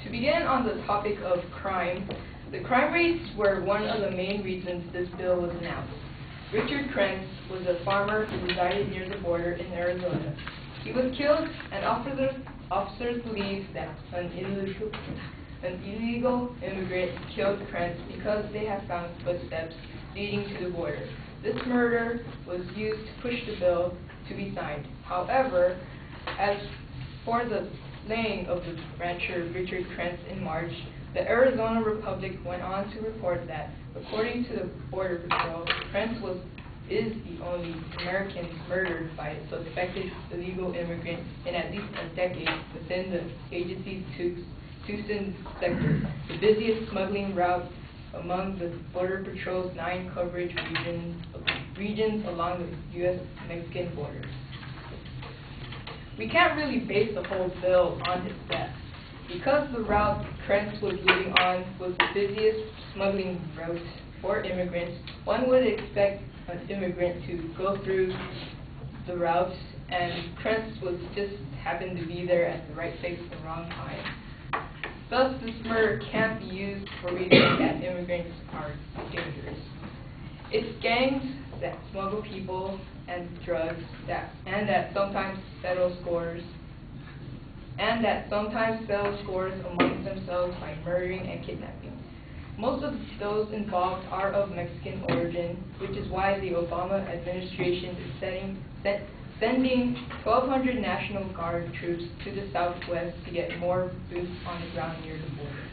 To begin on the topic of crime, the crime rates were one of the main reasons this bill was announced. Richard Krentz was a farmer who resided near the border in Arizona. He was killed, and officers believe that an illegal immigrant killed Krentz because they had found footsteps leading to the border. This murder was used to push the bill to be signed. However, as for the slaying of the rancher Richard Krentz in March, the Arizona Republic went on to report that, according to the Border Patrol, Krentz is the only American murdered by a suspected illegal immigrant in at least a decade within the agency's Tucson sector, the busiest smuggling route among the Border Patrol's 9 coverage regions along the U.S.-Mexican border. We can't really base the whole bill on his death. Because the route Krentz was living on was the busiest smuggling route for immigrants, one would expect an immigrant to go through the route, and Krentz was just happened to be there at the right place at the wrong time. Thus, this murder can't be used for reasons that immigrants are dangerous. It's gangs that smuggle people and drugs and that sometimes settle scores among themselves by murdering and kidnapping. Most of those involved are of Mexican origin, which is why the Obama administration is sending 1,200 National Guard troops to the southwest to get more boots on the ground near the border.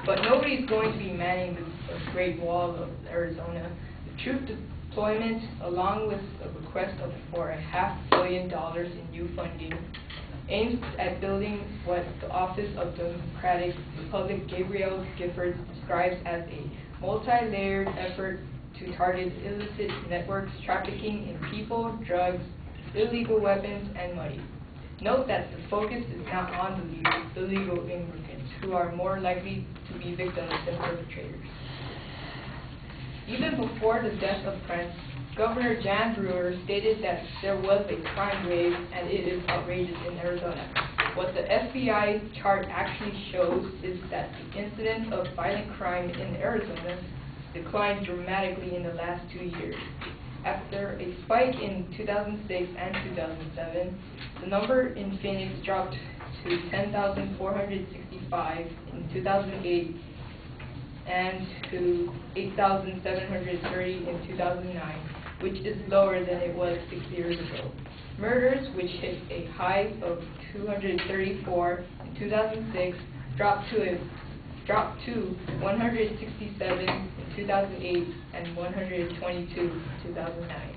But nobody's going to be manning the Great Wall of Arizona. The troop deployment, along with a request for $500 million in new funding, aims at building what the Office of Democratic Republic Gabrielle Giffords describes as a multi-layered effort to target illicit networks trafficking in people, drugs, illegal weapons, and money. Note that the focus is not on the illegal immigrants, who are more likely to be victims than perpetrators. Even before the death of Krentz, Governor Jan Brewer stated that there was a crime wave and it is outrageous in Arizona. What the FBI chart actually shows is that the incidence of violent crime in Arizona declined dramatically in the last 2 years. After a spike in 2006 and 2007, the number in Phoenix dropped to 10,465 in 2008 and to 8,730 in 2009, which is lower than it was 6 years ago. Murders, which hit a high of 234 in 2006, dropped to 167 in 2008 and 122 in 2009.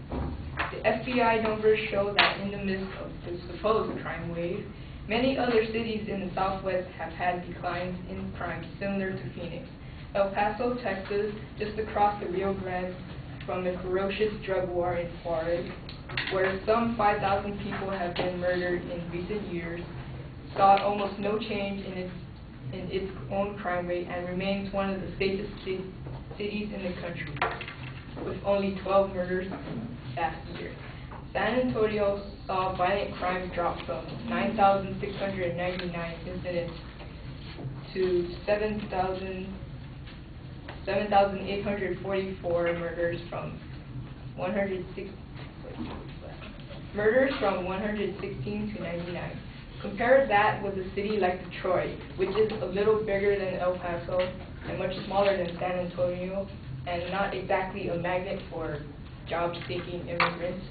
The FBI numbers show that in the midst of the supposed crime wave, many other cities in the Southwest have had declines in crime similar to Phoenix. El Paso, Texas, just across the Rio Grande from the ferocious drug war in Juarez, where some 5,000 people have been murdered in recent years, saw almost no change in its own crime rate and remains one of the safest cities in the country, with only 12 murders last year. San Antonio saw violent crime drop from 9,699 incidents to 7,844 murders from 116 to 99. Compare that with a city like Detroit, which is a little bigger than El Paso and much smaller than San Antonio, and not exactly a magnet for job-seeking immigrants.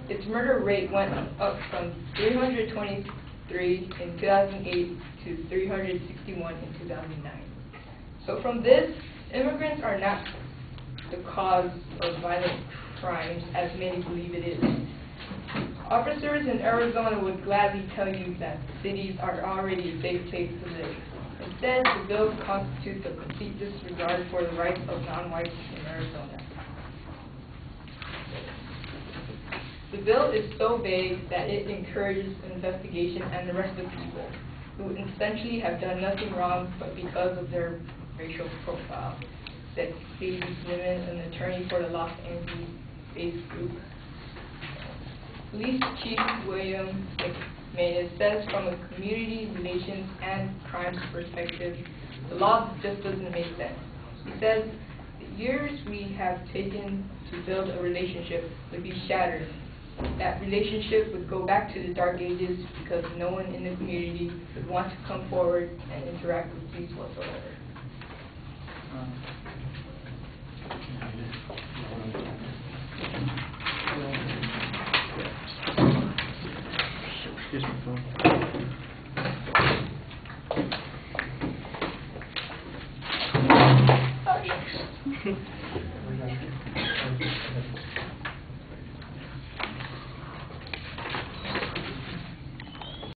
Its murder rate went up from 323 in 2008 to 361 in 2009. So from this, immigrants are not the cause of violent crimes, as many believe it is. Officers in Arizona would gladly tell you that cities are already a safe place to live. Instead, the bill constitutes a complete disregard for the rights of non-whites in Arizona. The bill is so vague that it encourages investigation and arrest of people who essentially have done nothing wrong but because of their racial profile, said Stacey Sniven, an attorney for the Los Angeles-based group. Police Chief William made. It says from a community relations and crimes perspective, the law just doesn't make sense. He says the years we have taken to build a relationship would be shattered. That relationship would go back to the dark ages because no one in the community would want to come forward and interact with police whatsoever. Here's my phone. Oh, yes.